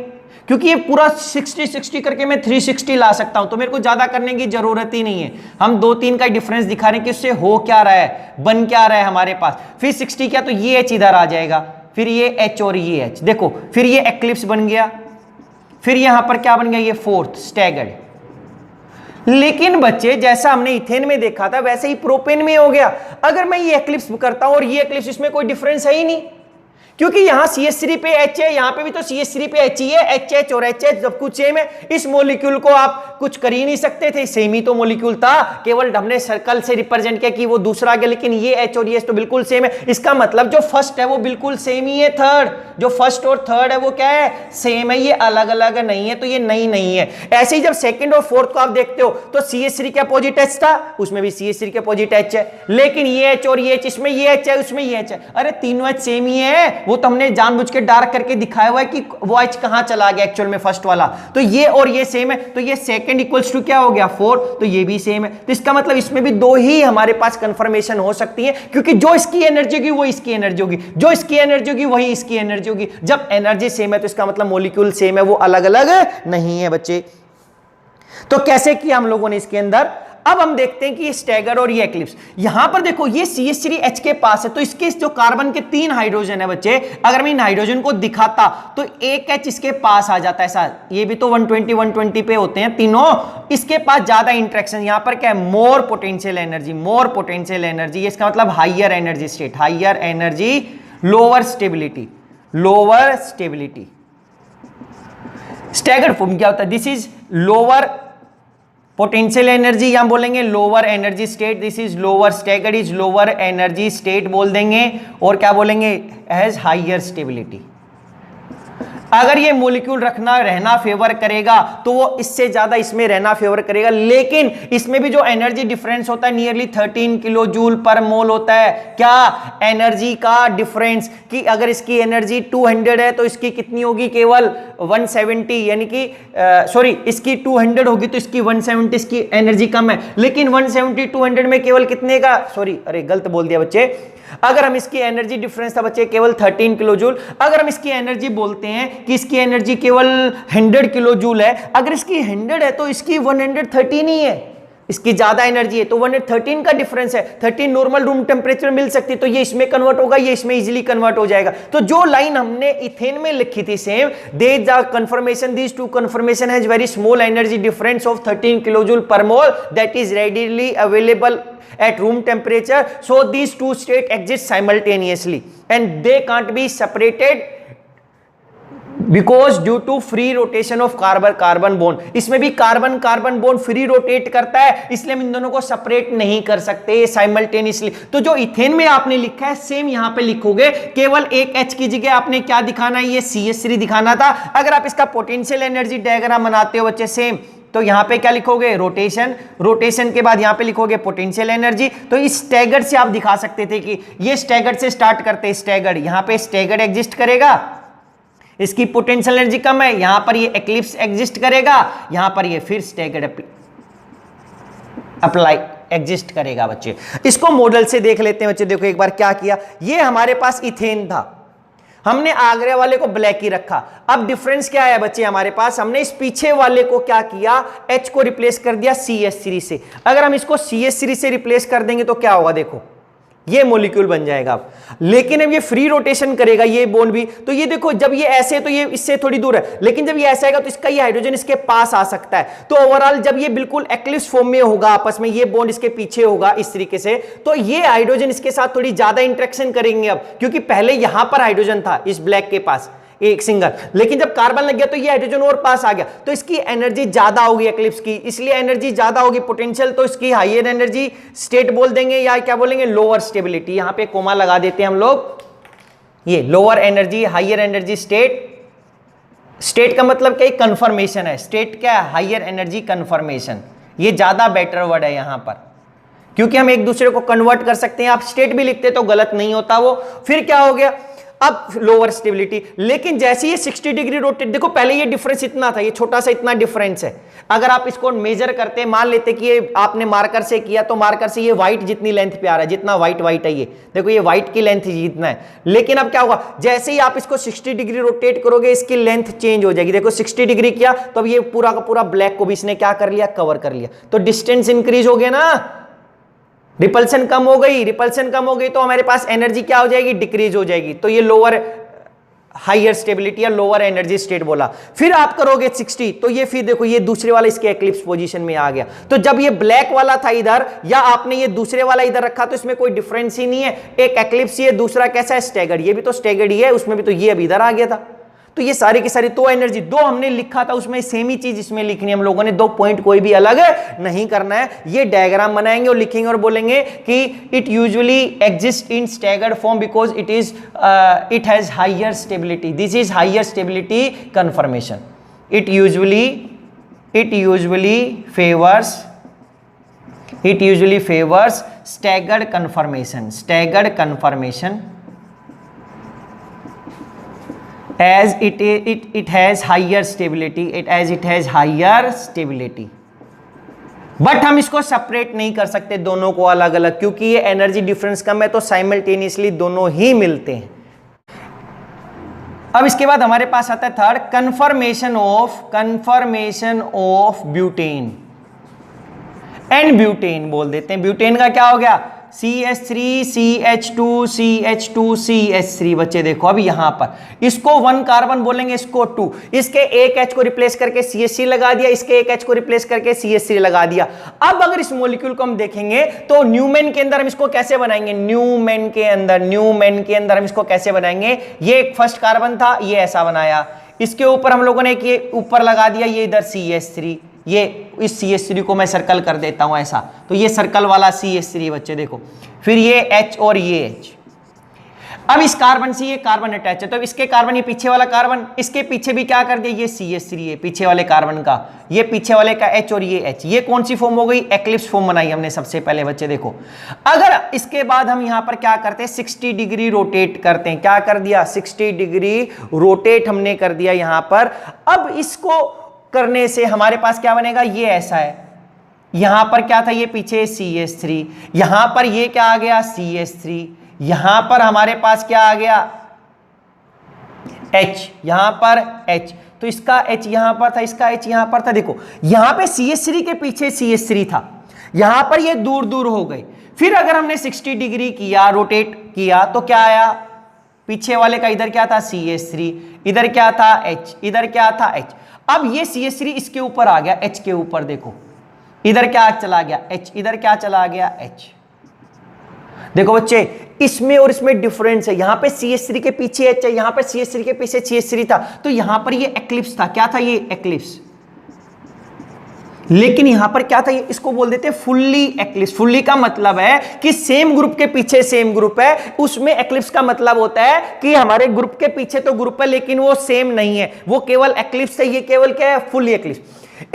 क्योंकि ये पूरा 60 करके मैं 360 ला सकता हूं, तो मेरे को ज्यादा करने की जरूरत ही नहीं है, हम 2-3 का डिफरेंस दिखा रहे हैं कि उससे हो क्या रहा है, बन क्या रहा है हमारे पास। फिर 60 क्या, तो ये H इधर आ जाएगा, फिर ये H और ये H, देखो फिर ये एक्लिप्स बन गया, फिर यहां पर क्या बन गया, ये फोर्थ स्टैगर्ड। लेकिन बच्चे जैसा हमने इथेन में देखा था वैसे ही प्रोपेन में हो गया, अगर मैं ये एक्लिप्स करता हूं और ये एक्लिप्स, इसमें कोई डिफरेंस है ही नहीं, क्योंकि यहां CH3 पे H है, यहां पे भी तो CH3 पे H ही है, HH और HH सब कुछ सेम है, इस मॉलिक्यूल को आप कुछ कर ही नहीं सकते थे, सेम ही तो मॉलिक्यूल था, केवल हमने सर्कल से रिप्रेजेंट किया कि वो दूसरा आ गया, लेकिन ये H और ये H तो बिल्कुल सेम है। इसका मतलब जो फर्स्ट है वो बिल्कुल सेम ही है, थर्ड जो फर्स्ट और थर्ड है वो क्या है, सेम है, ये अलग अलग नहीं है, तो ये नहीं है। ऐसे ही जब सेकंड और फोर्थ को आप देखते हो तो CH3 के अपोजिट H था, उसमें भी CH3 के अपोजिट H है, लेकिन ये H और ये H, इसमें ये H है, उसमें ये H है, अरे तीनों H सेम ही है, वो तो हमने जानबूझ के डार्क करके दिखाया हुआ है कि वो H कहां चला गया एक्चुअल में फर्स्ट वाला, तो ये और ये सेम है, तो ये सेकंड इक्वल्स टू क्या हो गया 4, तो ये भी सेम है, तो इसका मतलब इसमें भी 2 ही हमारे पास कंफर्मेशन हो सकती है, क्योंकि जो इसकी एनर्जी होगी वो इसकी एनर्जी होगी, जो इसकी एनर्जी होगी वही इसकी एनर्जी होगी। जब एनर्जी सेम है तो इसका मतलब मॉलिक्यूल सेम है, वो अलग अलग नहीं है बच्चे। तो कैसे किया हम लोगों ने इसके अंदर, अब हम देखते हैं कि ये स्टैगर और ये एक्लिप्स, यहां पर देखो ये CH3H के पास है, तो इसके जो कार्बन के 3 हाइड्रोजन है बच्चे, अगर मैं इन हाइड्रोजन को दिखाता तो एक H इसके पास आ जाता है, ऐसा, ये भी तो 120 पे होते हैं तीनों, इसके पास ज्यादा इंटरेक्शन, यहां पर क्या है मोर पोटेंशियल एनर्जी, इसका मतलब higher energy state, higher energy lower stability. Staggered form क्या होता है, this is lower potential energy, यहां बोलेंगे lower energy state, this is lower, staggered is lower energy state बोल देंगे, और क्या बोलेंगे हैज हाइयर स्टेबिलिटी। अगर ये मॉलिक्यूल रहना फेवर करेगा तो वो इससे ज्यादा इसमें रहना फेवर करेगा, लेकिन इसमें भी जो एनर्जी डिफरेंस होता है नियरली 13 किलो जूल पर मोल होता है, क्या एनर्जी का डिफरेंस, कि अगर इसकी एनर्जी 200 है तो इसकी कितनी होगी, केवल 170, यानी कि सॉरी इसकी 200 होगी तो इसकी 170, इसकी एनर्जी कम है, लेकिन 170 200 में केवल कितने का, सॉरी अरे गलत बोल दिया बच्चे, अगर हम इसकी एनर्जी डिफरेंस था बच्चे केवल 13 किलो जूल, अगर हम इसकी एनर्जी बोलते हैं कि इसकी एनर्जी केवल 100 किलो जूल है, अगर इसकी 100 है तो इसकी 113 ही है, इसकी ज्यादा एनर्जी है तो 113 का डिफरेंस है, 13 नॉर्मल रूम टेम्परेचर मिल सकती है, तो ये इसमें कन्वर्ट होगा, ये इसमें इजीली कन्वर्ट हो जाएगा। तो जो लाइन हमने इथेन में लिखी थी same, they the confirmation, these two confirmation has very small energy difference of 13 kilo joule पर मोल that is readily available at room temperature, so these two states exist simultaneously and they can't be separated because due to free rotation of carbon bond, इसमें भी carbon bond free rotate करता है, इसलिए हम इन दोनों को separate नहीं कर सकते साइमल्टेनियसली। तो जो इथेन में आपने लिखा है सेम यहां पे लिखोगे, केवल एक H की जगह आपने क्या दिखाना है, ये CH3 दिखाना था। अगर आप इसका पोटेंशियल एनर्जी डायग्राम बनाते हो बच्चे सेम, तो यहां पे क्या लिखोगे, रोटेशन, रोटेशन के बाद यहां पे लिखोगे पोटेंशियल एनर्जी। तो इस स्टैगर्ड से आप दिखा सकते थे कि ये स्टैगर्ड से स्टार्ट करते, स्टैगर्ड, यहां पे स्टैगर्ड एग्जिस्ट करेगा, इसकी पोटेंशियल एनर्जी कम है, यहां पर ये एक्लिप्स एग्जिस्ट करेगा, यहां पर ये फिर स्टैगर्ड अप्लाई एग्जिस्ट करेगा बच्चे। इसको मॉडल से देख लेते हैं बच्चे। देखो एक बार क्या किया, ये हमारे पास इथेन था, हमने आगरे वाले को ब्लैक ही रखा। अब डिफरेंस क्या है बच्चे हमारे पास, हमने इस पीछे वाले को क्या किया, H को रिप्लेस कर दिया CH3 से। अगर हम इसको CH3 से रिप्लेस कर देंगे तो क्या होगा, देखो ये मॉलिक्यूल बन जाएगा। अब लेकिन अब ये फ्री रोटेशन करेगा ये बॉन्ड भी, तो ये देखो जब ये ऐसे है तो ये इससे थोड़ी दूर है, लेकिन जब ये ऐसा आएगा तो इसका ये हाइड्रोजन इसके पास आ सकता है। तो ओवरऑल जब ये बिल्कुल एक्लिप्स फॉर्म में होगा आपस में, ये बॉन्ड इसके पीछे होगा इस तरीके से, तो ये हाइड्रोजन इसके साथ थोड़ी ज्यादा इंटरेक्शन करेंगे अब, क्योंकि पहले यहां पर हाइड्रोजन था इस ब्लैक के पास एक सिंगल, लेकिन जब कार्बन लग गया तो ये हाइड्रोजन और पास आ गया, तो इसकी एनर्जी ज्यादा होगी एक्लिप्स की, इसलिए एनर्जी ज्यादा होगी पोटेंशियल, तो इसकी हायर एनर्जी स्टेट बोल देंगे या क्या बोलेंगे, लोअर स्टेबिलिटी। यहां पे कोमा लगा देते हैं हम लोग, ये lower energy higher energy state. State का मतलब क्या, कंफर्मेशन है, स्टेट क्या है, हायर एनर्जी कंफर्मेशन। ये ज्यादा बेटर वर्ड है यहां पर, क्योंकि हम एक दूसरे को कन्वर्ट कर सकते हैं। आप स्टेट भी लिखते तो गलत नहीं होता वो। फिर क्या हो गया, अब लोअर स्टेबिलिटी, लेकिन जैसे ये 60 डिग्री रोटेट, देखो पहले ये डिफरेंस इतना था, ये छोटा सा इतना डिफरेंस है। अगर आप इसको मेजर करते, मान लेते कि ये आपने मार्कर से किया, तो मार्कर से ये व्हाइट जितनी लेंथ पे आ रहा है, जितना व्हाइट है ये देखो, ये व्हाइट की लेंथ जितना है। लेकिन अब क्या होगा, जैसे ही आप इसको 60 डिग्री रोटेट करोगे इसकी लेंथ चेंज हो जाएगी। देखो 60 डिग्री किया तो अब ये पूरा का पूरा ब्लैक को भी इसने क्या कर लिया, कवर कर लिया, तो डिस्टेंस इंक्रीज हो गया ना, रिपल्सन कम हो गई, रिपल्सन कम हो गई तो हमारे पास एनर्जी क्या हो जाएगी, डिक्रीज हो जाएगी। तो ये लोअर हायर स्टेबिलिटी या लोअर एनर्जी स्टेट बोला। फिर आप करोगे 60, तो ये फिर देखो ये दूसरे वाला इसके एक्लिप्स पोजीशन में आ गया। तो जब ये ब्लैक वाला था इधर, या आपने ये दूसरे वाला इधर रखा, तो इसमें कोई डिफरेंस ही नहीं है। एक एक्लिप्स ये, दूसरा कैसा है, स्टैगर्ड, ये भी तो स्टैगर्ड ही है, उसमें भी तो ये अभी इधर आ गया था। तो ये सारी की सारी दो एनर्जी, दो हमने लिखा था उसमें सेम ही चीज इसमें लिखनी है हम लोगों ने, दो पॉइंट कोई भी अलग नहीं करना है। ये डायग्राम बनाएंगे और लिखेंगे और बोलेंगे कि it usually exist in staggered form because it has higher stability, this is higher stability conformation. It usually favours staggered conformation as it has higher stability, it has higher stability। But हम इसको separate नहीं कर सकते दोनों को अलग अलग, क्योंकि ये एनर्जी डिफरेंस कम है, तो साइमल्टेनियसली दोनों ही मिलते हैं। अब इसके बाद हमारे पास आता है third, confirmation of butane and butane बोल देते हैं। ब्यूटेन का क्या हो गया, CH3 CH2 CH2 CH3। बच्चे देखो अब यहां पर इसको 1 कार्बन बोलेंगे, इसको 2, इसके एक H को रिप्लेस करके CH3 लगा दिया, इसके एक H को रिप्लेस करके CH3 लगा दिया। अब अगर इस मॉलिक्यूल को हम देखेंगे तो न्यूमेन के अंदर हम इसको कैसे बनाएंगे, न्यूमेन के अंदर हम इसको कैसे बनाएंगे, ये एक फर्स्ट कार्बन था, ये ऐसा बनाया, इसके ऊपर हम लोगों ने एक ये ऊपर लगा दिया, ये इधर CH3, ये इस CH3 को मैं सर्कल कर देता हूं ऐसा, तो ये सर्कल वाला CH3 बच्चे देखो, फिर ये H और ये H। अब इस कार्बन से ये कार्बन अटैच है, तो इसके कार्बन, ये पीछे वाला कार्बन, इसके पीछे भी क्या कर दिया, ये CH3 है पीछे वाले कार्बन का, ये पीछे वाले का H और ये H। ये कौन सी फॉर्म हो गई, एक्लिप्स फॉर्म बनाई हमने सबसे पहले बच्चे देखो। अगर इसके बाद हम यहां पर क्या करते हैं, 60 डिग्री रोटेट करते हैं, क्या कर दिया, 60 डिग्री रोटेट हमने कर दिया यहां पर। अब इसको करने से हमारे पास क्या बनेगा, ये ऐसा है, यहां पर क्या था, ये पीछे CH3, यहां पर ये क्या आ गया, CH3, यहां पर हमारे पास क्या आ गया, H, यहां पर H, तो इसका H यहां पर था, इसका H यहां पर था। देखो यहां पे CH3 के पीछे CH3 था, यहां पर ये दूर दूर हो गए। फिर अगर हमने 60 डिग्री किया, रोटेट किया, तो क्या आया, पीछे वाले का इधर क्या था, CH3, इधर क्या था, H, इधर क्या था, H। अब ये CH3 इसके ऊपर आ गया, H के ऊपर, देखो इधर क्या चला गया, H, इधर क्या चला गया, H। देखो बच्चे इसमें और इसमें डिफरेंस है, यहां पे CH3 के पीछे H है, यहां पे CH3 के पीछे CH3 था, तो यहां पर ये एक्लिप्स था, क्या था, ये एक्लिप्स। लेकिन यहां पर क्या था, ये इसको बोल देते हैं फुल्ली एक्लिप्स। फुल्ली का मतलब है कि सेम ग्रुप के पीछे सेम ग्रुप है, उसमें एक्लिप्स का मतलब होता है कि हमारे ग्रुप के पीछे तो ग्रुप है लेकिन वो सेम नहीं है, वो केवल एक्लिप्स है, ये केवल क्या है, फुल्ली एक्लिप्स।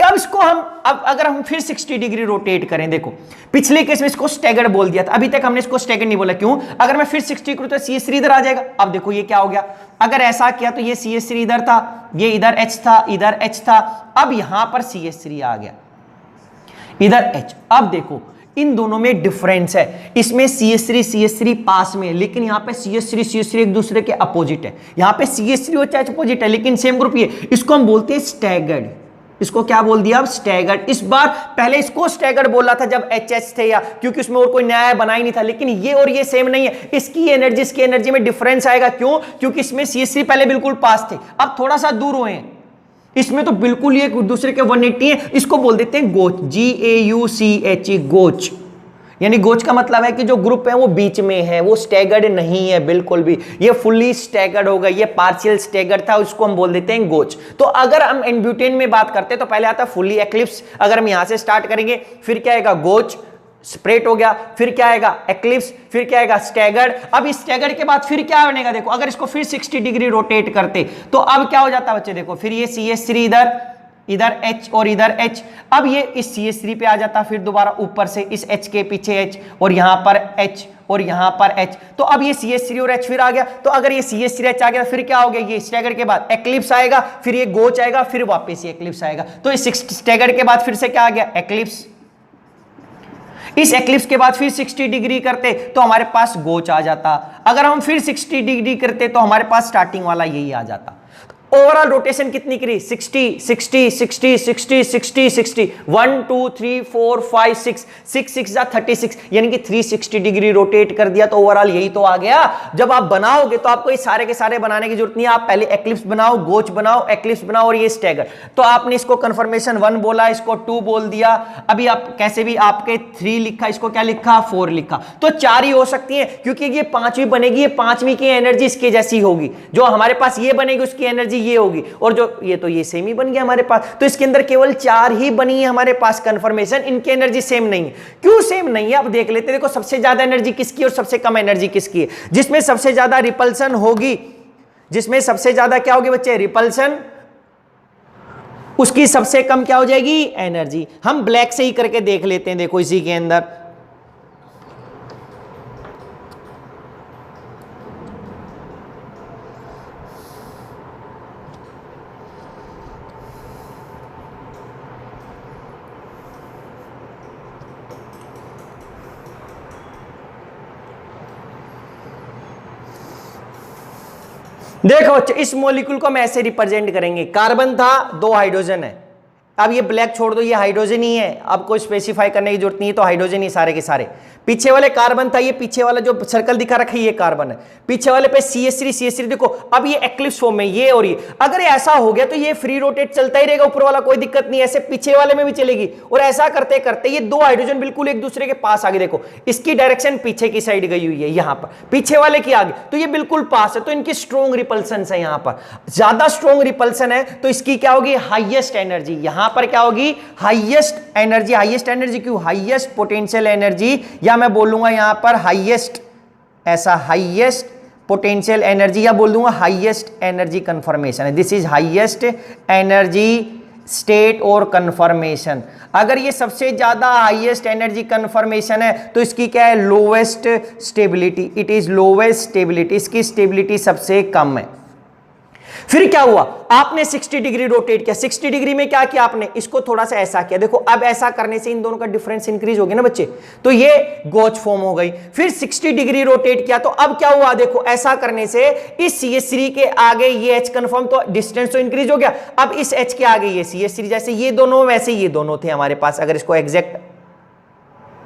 अब इसको हम अब अगर हम फिर 60 डिग्री रोटेट करें, देखो पिछले केस में इसको स्टैगर्ड बोल दिया था, अभी तक हमने इसको स्टैगर्ड नहीं बोला, क्यों? अगर मैं फिर 60 करूं तो CS3 इधर आ जाएगा। अब देखो ये क्या हो गया, अगर ऐसा किया तो ये CS3 इधर था, ये इधर H था, इधर H था, अब यहां पर CS3 आ गया, इधर H। अब देखो इन दोनों में डिफरेंस है, इसमें CS3 पास में है, लेकिन यहाँ पे CS3 एक दूसरे के अपोजिट है। यहाँ पे CS3 और H अपोजिट है लेकिन सेम ग्रुप ये, इसको हम बोलते हैं स्टैगर्ड। इसको क्या बोल दिया अब? स्टैगर्ड। इस बार पहले इसको स्टैगर्ड बोला था जब HH थे, या क्योंकि उसमें और कोई नया बना ही नहीं था, लेकिन ये और ये सेम नहीं है, इसकी एनर्जी इसकी एनर्जी में डिफरेंस आएगा। क्यों? क्योंकि इसमें CS3 पहले बिल्कुल पास थे, अब थोड़ा सा दूर हुए हैं, इसमें तो बिल्कुल ये एक दूसरे के 180 है। इसको बोल देते हैं गोच, GAUCH, गोच। यानी गोच का मतलब है कि जो ग्रुप है वो बीच में है, वो स्टैगर्ड नहीं है बिल्कुल भी, ये फुल्ली स्टैगर्ड होगा, ये पार्शियल स्टैगर्ड था, उसको हम बोल देते हैं गोच। तो अगर हम एन-ब्यूटेन में बात करते हैं तो पहले आता है फुल्ली एक्लिप्स, अगर हम यहां से स्टार्ट करेंगे, फिर क्या आएगा? गोच, स्प्रेट हो गया, फिर क्या आएगा? एक्लिप्स, फिर क्या आएगा? स्टैगर्ड। अब इस स्टैगर्ड के बाद फिर क्या बनेगा? देखो अगर इसको फिर 60 डिग्री रोटेट करते तो अब क्या हो जाता बच्चे? देखो फिर ये CS3 इधर H और इधर H, अब ये इस CS3 पे आ जाता, फिर दोबारा ऊपर से इस H के पीछे H और यहां पर H और यहां पर H, तो अब ये CS3 और H फिर आ गया। तो अगर ये CS3 H आ गया फिर क्या हो गया? ये स्टैगर्ड के बाद एक्लिप्स आएगा, फिर ये गोच आएगा, फिर वापस ये एक्लिप्स आएगा। तो इस स्टैगर्ड के बाद फिर से क्या आ गया? एक्लिप्स। इस एक्लिप्स के बाद फिर 60 डिग्री करते तो हमारे पास गोच आ जाता, अगर हम फिर 60 डिग्री करते तो हमारे पास स्टार्टिंग वाला यही आ जाता। ओवरऑल रोटेशन कितनी करी? 60 60 60 60 60 60, 1 2 3 4 5 6 6 6 जा 36, यानी कि 360 डिग्री रोटेट कर दिया। तो ओवरऑल यही तो आ गया। जब आप बनाओगे तो आपको ये सारे के सारे बनाने की जरूरत नहीं है, आप पहले एक्लिप्स बनाओ, गोच बनाओ, एक्लिप्स बनाओ और ये स्टैगर। तो आपने इसको कंफर्मेशन 1 बोला, इसको 2 बोल दिया, अभी आप कैसे भी आपके 3 लिखा, इसको क्या लिखा? 4 लिखा। तो 4 ही हो सकती है क्योंकि ये 5वीं बनेगी, ये 5वीं की एनर्जी इसके जैसी होगी, जो हमारे पास ये बनेगी उसकी एनर्जी ये होगी, और जो ये तो ये सेम ही बन गया हमारे पास। तो इसके अंदर केवल 4 ही बनी है हमारे पास कंफर्मेशन, इनकी एनर्जी सेम नहीं है। क्यों सेम नहीं है? अब देख लेते हैं। देखो सबसे ज्यादा एनर्जी किसकी और सबसे कम एनर्जी किसकी है? जिसमें सबसे ज्यादा रिपल्सन होगी, जिसमें सबसे ज्यादा क्या होगी बच्चे? रिपल्सन, उसकी सबसे कम क्या हो जाएगी? एनर्जी। हम ब्लैक से ही करके देख लेते हैं। देखो इसी के अंदर देखो इस मॉलिक्यूल को हम ऐसे रिप्रेजेंट करेंगे, कार्बन था, 2 हाइड्रोजन है। अब ये ब्लैक छोड़ दो, ये हाइड्रोजन ही है, अब कोई स्पेसिफाई करने की जरूरत नहीं है, तो हाइड्रोजन ही सारे के सारे। पीछे वाले कार्बन था, ये पीछे वाला जो सर्कल दिखा रखा है ये कार्बन है, पीछे वाले पे CS3 देखो। अब ये एक्लिप्स फॉर्म में ये और ये, अगर ऐसा हो गया तो ये फ्री रोटेट चलता ही रहेगा ऊपर वाला, कोई दिक्कत नहीं, ऐसे पीछे वाले में भी चलेगी। और ऐसा करते करते ये 2 हाइड्रोजन बिल्कुल एक दूसरे के पास आ गए। देखो इसकी डायरेक्शन पीछे की साइड गई हुई है, यहां पर पीछे वाले की आगे, तो ये बिल्कुल पास है, तो इनकी स्ट्रॉन्ग रिपल्सन है। यहां पर ज्यादा स्ट्रॉन्ग रिपल्सन है तो इसकी क्या होगी? Highest energy. यहां पर क्या होगी? Highest energy. हाईएस्ट एनर्जी क्यों? हाईएस्ट पोटेंशियल एनर्जी, या मैं बोलूंगा यहां पर हाईएस्ट, ऐसा हाईएस्ट पोटेंशियल एनर्जी, या बोल दूंगा हाईएस्ट एनर्जी कंफर्मेशन है। This is highest energy state और कंफर्मेशन। अगर ये सबसे ज्यादा हाईएस्ट एनर्जी कंफर्मेशन है तो इसकी क्या है? Lowest stability. It is lowest stability, इसकी स्टेबिलिटी सबसे कम है। फिर क्या हुआ? आपने 60 डिग्री रोटेट किया, 60 डिग्री में क्या किया आपने? इसको थोड़ा सा ऐसा किया। देखो अब ऐसा करने से इन दोनों का डिफरेंस इंक्रीज हो गया ना बच्चे, तो ये गोच फॉर्म हो गई। फिर 60 डिग्री रोटेट किया तो अब क्या हुआ? देखो ऐसा करने से इस CS3 के आगे ये H कंफर्म, तो डिस्टेंस तो इंक्रीज हो गया। अब इस H के आगे ये CS3, जैसे ये दोनों वैसे ये दोनों थे हमारे पास। अगर इसको एग्जैक्ट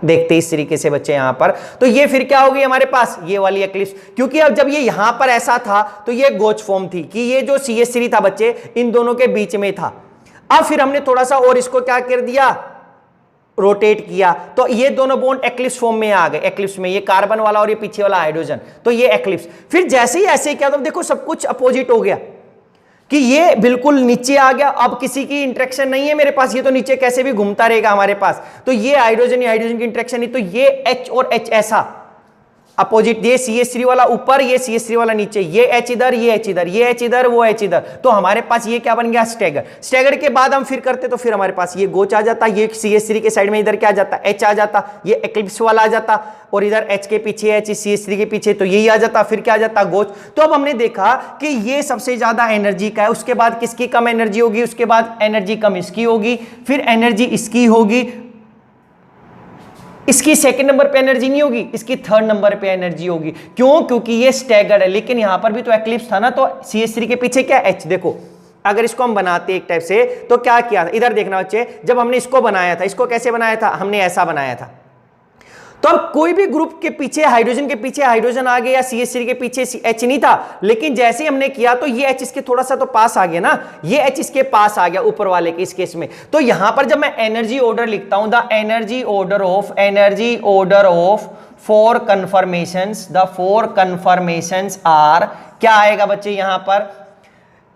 देखते इस तरीके से बच्चे यहां पर, तो ये फिर क्या होगी हमारे पास? ये वाली एक्लिप्स। क्योंकि अब जब ये यहां पर ऐसा था तो ये गोच फॉर्म थी कि ये जो CS3 था बच्चे इन दोनों के बीच में था। अब फिर हमने थोड़ा सा और इसको क्या कर दिया? रोटेट किया, तो ये दोनों बॉन्ड एक्लिप्स फॉर्म में आ गए। एक्लिप्स में ये कार्बन वाला और ये पीछे वाला हाइड्रोजन, तो ये एक्लिप्स। फिर जैसे ही ऐसे किया तो देखो सब कुछ अपोजिट हो गया कि ये बिल्कुल नीचे आ गया। अब किसी की इंटरेक्शन नहीं है मेरे पास, ये तो नीचे कैसे भी घूमता रहेगा हमारे पास। तो ये हाइड्रोजन की इंटरेक्शन नहीं, तो ये H और H ऐसा अपोजिट, ये CH3 वाला ऊपर, ये CH3 वाला नीचे, ये H इधर, ये H इधर, ये H इधर, वो H इधर, तो हमारे पास ये क्या बन गया, स्टैगर। स्टैगर के बाद हम फिर करते तो फिर हमारे पास ये गोच आ जाता, ये CH3 के साइड में इधर क्या आ जाता, H आ जाता, ये एक्लिप्स वाला आ जाता, और इधर H के पीछे H, CH3 के पीछे तो यही आ जाता, फिर क्या आ जाता, गोच। तो अब हमने देखा कि ये सबसे ज्यादा एनर्जी का है, उसके बाद किसकी कम एनर्जी होगी, उसके बाद एनर्जी कम इसकी होगी, फिर एनर्जी इसकी होगी, इसकी सेकंड नंबर पे एनर्जी नहीं होगी, इसकी थर्ड नंबर पे एनर्जी होगी। क्यों? क्योंकि ये स्टैगर्ड है, लेकिन यहां पर भी तो एक्लिप्स था ना, तो CH3 के पीछे क्या H। देखो अगर इसको हम बनाते एक टाइप से तो क्या किया था, इधर देखना बच्चे, जब हमने इसको बनाया था, इसको कैसे बनाया था, हमने ऐसा बनाया था। तो अब कोई भी ग्रुप के पीछे हाइड्रोजन के पीछे हाइड्रोजन आ गया, या CH3 के पीछे H नहीं था, लेकिन जैसे हमने किया तो ये H इसके थोड़ा सा तो पास आ गया ना, ये H इसके पास आ गया ऊपर वाले के इस केस में। तो यहां पर जब मैं एनर्जी ऑर्डर लिखता हूं, the energy order of 4 conformations, the 4 conformations are, क्या आएगा बच्चे यहां पर,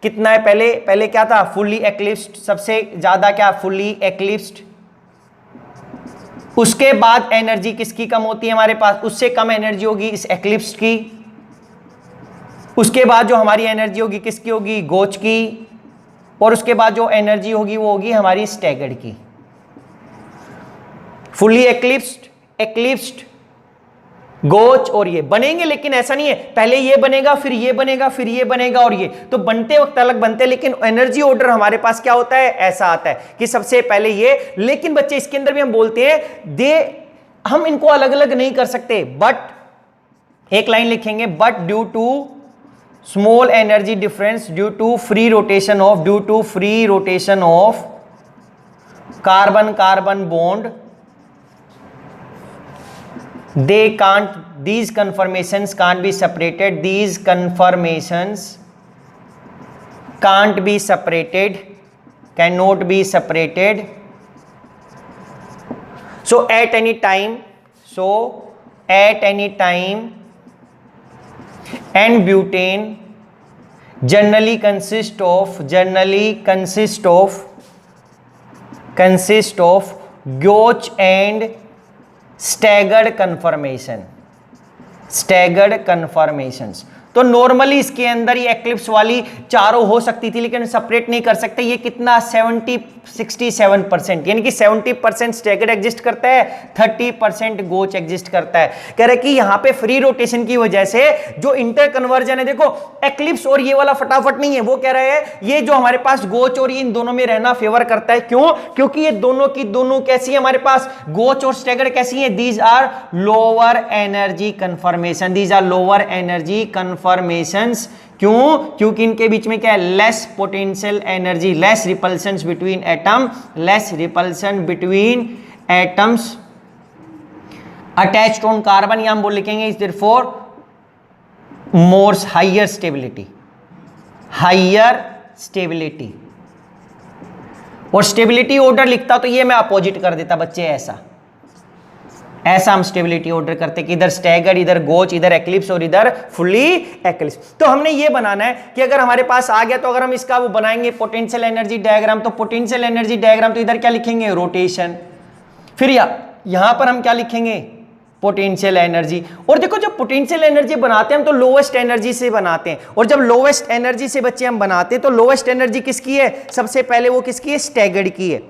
कितना है, पहले क्या था, फुल्ली एक्लिप्स्ड, सबसे ज्यादा क्या, फुल्ली एक्लिप्स्ड। उसके बाद एनर्जी किसकी कम होती है हमारे पास, उससे कम एनर्जी होगी इस एक्लिप्स की। उसके बाद जो हमारी एनर्जी होगी किसकी होगी, गोच की। और उसके बाद जो एनर्जी होगी वो होगी हमारी स्टैगर्ड की। फुल्ली एक्लिप्स्ड, गोच और ये बनेंगे, लेकिन ऐसा नहीं है पहले ये बनेगा फिर ये बनेगा फिर ये बनेगा और ये, तो बनते वक्त अलग बनते हैं, लेकिन एनर्जी ऑर्डर हमारे पास क्या होता है, ऐसा आता है कि सबसे पहले ये। लेकिन बच्चे इसके अंदर भी हम बोलते हैं हम इनको अलग अलग नहीं कर सकते, बट एक लाइन लिखेंगे, but due to small energy difference, due to free rotation of carbon bond, these conformations can't be separated, cannot be separated. So at any time N-butane generally consist of gauge and staggered conformations. तो normally इसके अंदर ये eclipse वाली चारों हो सकती थी, लेकिन सेपरेट नहीं कर सकते। ये कितना 67%, यानी कि 70% स्टैगर्ड एग्जिस्ट करता है, 30% गोच एग्जिस्ट करता है। कह रहे कि यहां पे फ्री रोटेशन की वजह से जो इंटर कन्वर्जन है, देखो एक्लिप्स और ये वाला फटाफट नहीं है, वो कह रहे हैं ये जो हमारे पास गोच और ये इन दोनों में रहना फेवर करता है। क्यों? क्योंकि ये दोनों की दोनों कैसी है हमारे पास, गोच और स्टैगर्ड कैसी है, these are lower energy conformations. क्यों? क्योंकि इनके बीच में क्या है, less potential energy, less repulsion between atoms attached on carbon, या हम बोल लिखेंगे is therefore more higher stability. और स्टेबिलिटी ऑर्डर लिखता तो ये मैं अपोजिट कर देता बच्चे, ऐसा हम स्टेबिलिटी ऑर्डर करते कि इधर स्टैगर्ड, इधर गोच, इधर एक्लिप्स और इधर फुल्ली एक्लिप्स। तो हमने ये बनाना है कि अगर हमारे पास आ गया तो अगर हम इसका वो बनाएंगे पोटेंशियल एनर्जी डायग्राम, तो पोटेंशियल एनर्जी डायग्राम तो इधर क्या लिखेंगे, रोटेशन। फिर यहां पर हम क्या लिखेंगे, पोटेंशियल एनर्जी। और देखो जब पोटेंशियल एनर्जी बनाते हैं हम तो लोवेस्ट एनर्जी से बनाते हैं, और जब लोवेस्ट एनर्जी से बच्चे हम बनाते हैं तो लोवेस्ट एनर्जी किसकी है, सबसे पहले वो किसकी है, स्टैगर्ड की है।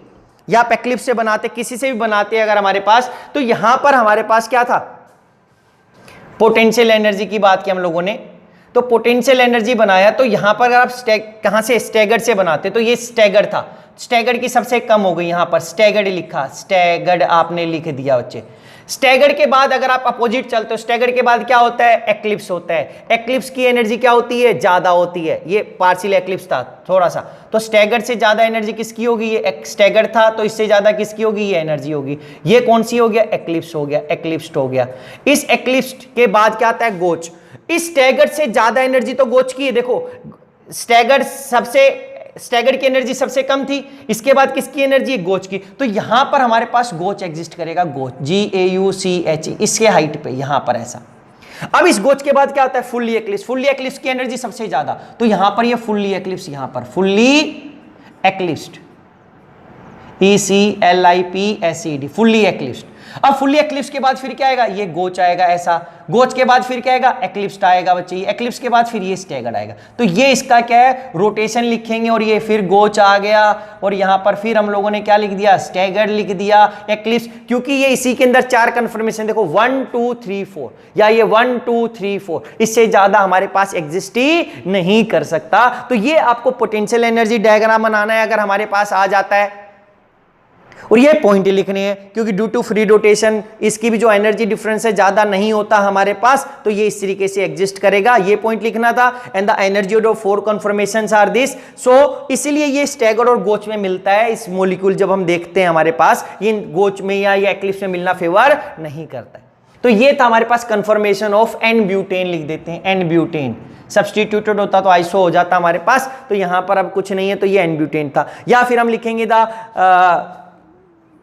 या आप एक्लिप्स से बनाते, किसी से भी बनाते हैं अगर हमारे पास, तो यहां पर हमारे पास क्या था, पोटेंशियल एनर्जी की बात की हम लोगों ने। तो पोटेंशियल एनर्जी बनाया, तो यहां पर अगर आप कहां से, स्टैगर्ड से बनाते, तो ये स्टैगर्ड था, स्टैगर्ड की सबसे कम हो गई, यहां पर स्टैगर्ड लिखा, स्टैगर्ड आपने लिख दिया बच्चे। स्टैगर्ड के बाद अगर आप अपोजिट चलते हो, स्टैगर्ड के बाद क्या होता है, एक्लिप्स होता है। एक्लिप्स की एनर्जी क्या होती है, ज्यादा होती है। ये पार्शियल एक्लिप्स था थोड़ा सा, तो स्टैगर्ड से ज्यादा एनर्जी किसकी होगी, ये स्टैगर्ड था, तो इससे ज्यादा किसकी होगी, ये एनर्जी होगी। ये कौन सी हो गया, एक्लिप्स हो गया, एक्लिप्स्ड हो गया। इस एक्लिप्स्ड के बाद क्या आता है, गोच। इस स्टैगर्ड से ज्यादा एनर्जी तो गोच की है। देखो स्टैगर्ड की एनर्जी सबसे कम थी, इसके बाद किसकी एनर्जी, गोच की। तो यहां पर हमारे पास गोच एग्जिस्ट करेगा, गोच, GAUCH, इसके हाइट पे यहां पर ऐसा। अब इस गोच के बाद क्या होता है, फुल्ली एक्लिप्स। फुल्ली एक्लिप्स की एनर्जी सबसे ज्यादा, तो यहां पर ये फुल्ली एक्लिप्स, यहां पर फुल्ली एक्लिप्स्ड, ECLIPSED, फुल्ली एक्लिप्स्ड। अब फुल्ली एक्लिप्स के बाद फिर क्या आएगा, ये गोच आएगा ऐसा, गोच के बाद फिर क्या आएगा, एक्लिप्स आएगा बच्चे, ये एक्लिप्स के बाद फिर ये स्टैगर्ड आएगा। तो ये इसका क्या है, रोटेशन लिखेंगे, और ये फिर गोच आ गया, और यहां पर फिर हम लोगों ने क्या लिख दिया, स्टैगर्ड लिख दिया, एक्लिप्स, क्योंकि ये इसी के अंदर 4 कंफर्मेशन देखो 1 2 3 4, या ये 1 2 3 4, इससे ज्यादा हमारे पास एग्जिस्ट ही नहीं कर सकता। तो ये आपको पोटेंशियल एनर्जी डायग्राम बनाना है अगर हमारे पास आ जाता है, और ये पॉइंट लिखने हैं, क्योंकि ड्यू टू फ्री रोटेशन इसकी भी जो एनर्जी डिफरेंस है ज्यादा नहीं होता हमारे पास, तो ये इस तरीके से एग्जिस्ट करेगा, ये पॉइंट लिखना था। And the energy of 4 conformations are this, so इसीलिए ये स्टैगर्ड और गोच में मिलता है। इस मॉलिक्यूल जब हम देखते हैं हमारे पास, ये गोच में या ये एक्लिप्स में मिलना फेवर नहीं करता है। तो ये था हमारे पास कन्फर्मेशन ऑफ एन ब्यूटेन, लिख देते हैं एन ब्यूटेन, सब्स्टिट्यूटेड होता तो आइसो हो जाता हमारे पास, तो यहां पर अब कुछ नहीं है, तो ये एन ब्यूटेन था। या फिर हम लिखेंगे द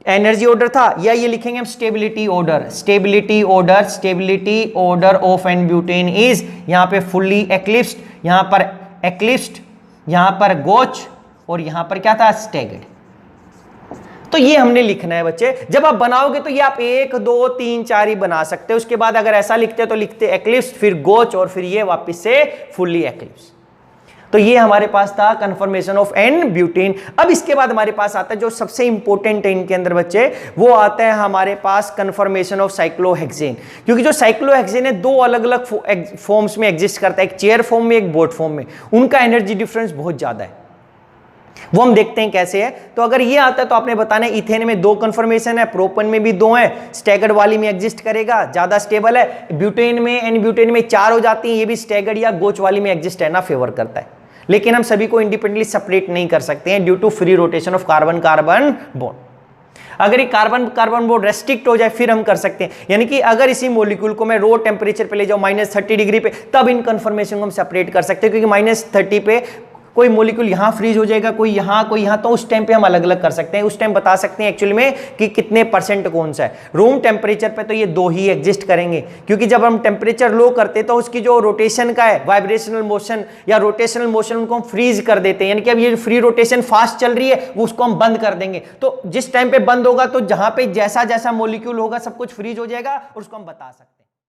एनर्जी ऑर्डर था, या ये लिखेंगे हम stability order, stability order, stability order of N butane is, यहां पे फुल्ली एक्लिप्स्ड, यहां पर एक्लिप्स्ड, यहां पर गोच, और यहां पर क्या था, स्टैगर्ड। तो ये हमने लिखना है बच्चे। जब आप बनाओगे तो ये आप 1 2 3 4 ही बना सकते हो, उसके बाद अगर ऐसा लिखते तो लिखते एक्लिप्स, फिर गोच, और फिर ये वापस से फुल्ली एक्लिप्स। तो ये हमारे पास था कन्फर्मेशन ऑफ एन ब्यूटेन। अब इसके बाद हमारे पास आता है जो सबसे इंपॉर्टेंट है इनके अंदर बच्चे, वो आता है हमारे पास कन्फर्मेशन ऑफ साइक्लोहेक्सेन। क्योंकि जो साइक्लोहेक्सेन है 2 अलग अलग फॉर्म्स में एग्जिस्ट करता है, एक चेयर फॉर्म में, एक बोर्ड फॉर्म में, उनका एनर्जी डिफरेंस बहुत ज्यादा है, वो हम देखते हैं कैसे है। तो अगर ये आता है तो आपने बताना है इथेन में 2 कन्फर्मेशन है, प्रोपन में भी 2 है, स्टैगर्ड वाली में एग्जिस्ट करेगा, ज्यादा स्टेबल है, ब्यूटेन में एन ब्यूटेन में 4 हो जाती है, ये भी स्टैगर्ड या गोच वाली में एग्जिस्ट है ना, फेवर करता है। लेकिन हम सभी को इंडिपेंडेंटली सेपरेट नहीं कर सकते हैं due to free rotation of carbon carbon bond. अगर ये कार्बन कार्बन बॉन्ड रेस्ट्रिक्ट हो जाए फिर हम कर सकते हैं, यानी कि अगर इसी मॉलिक्यूल को मैं रो टेम्परेचर पे ले जाऊं -30 डिग्री पे, तब इन कन्फर्मेशन को हम सेपरेट कर सकते हैं, क्योंकि -30 पे कोई मॉलिक्यूल यहां फ्रीज हो जाएगा, कोई यहां, तो उस टाइम पे हम अलग अलग कर सकते हैं, उस टाइम बता सकते हैं एक्चुअली में कि कितने % कौन सा है। रूम टेम्परेचर पे तो ये 2 ही एग्जिस्ट करेंगे, क्योंकि जब हम टेम्परेचर लो करते तो उसकी जो रोटेशन का है, वाइब्रेशनल मोशन या रोटेशनल मोशन, उनको हम फ्रीज कर देते हैं, यानी कि अब ये फ्री रोटेशन फास्ट चल रही है वो उसको हम बंद कर देंगे। तो जिस टाइम पे बंद होगा तो जहां पे जैसा जैसा मॉलिक्यूल होगा सब कुछ फ्रीज हो जाएगा और उसको हम बता सकते हैं।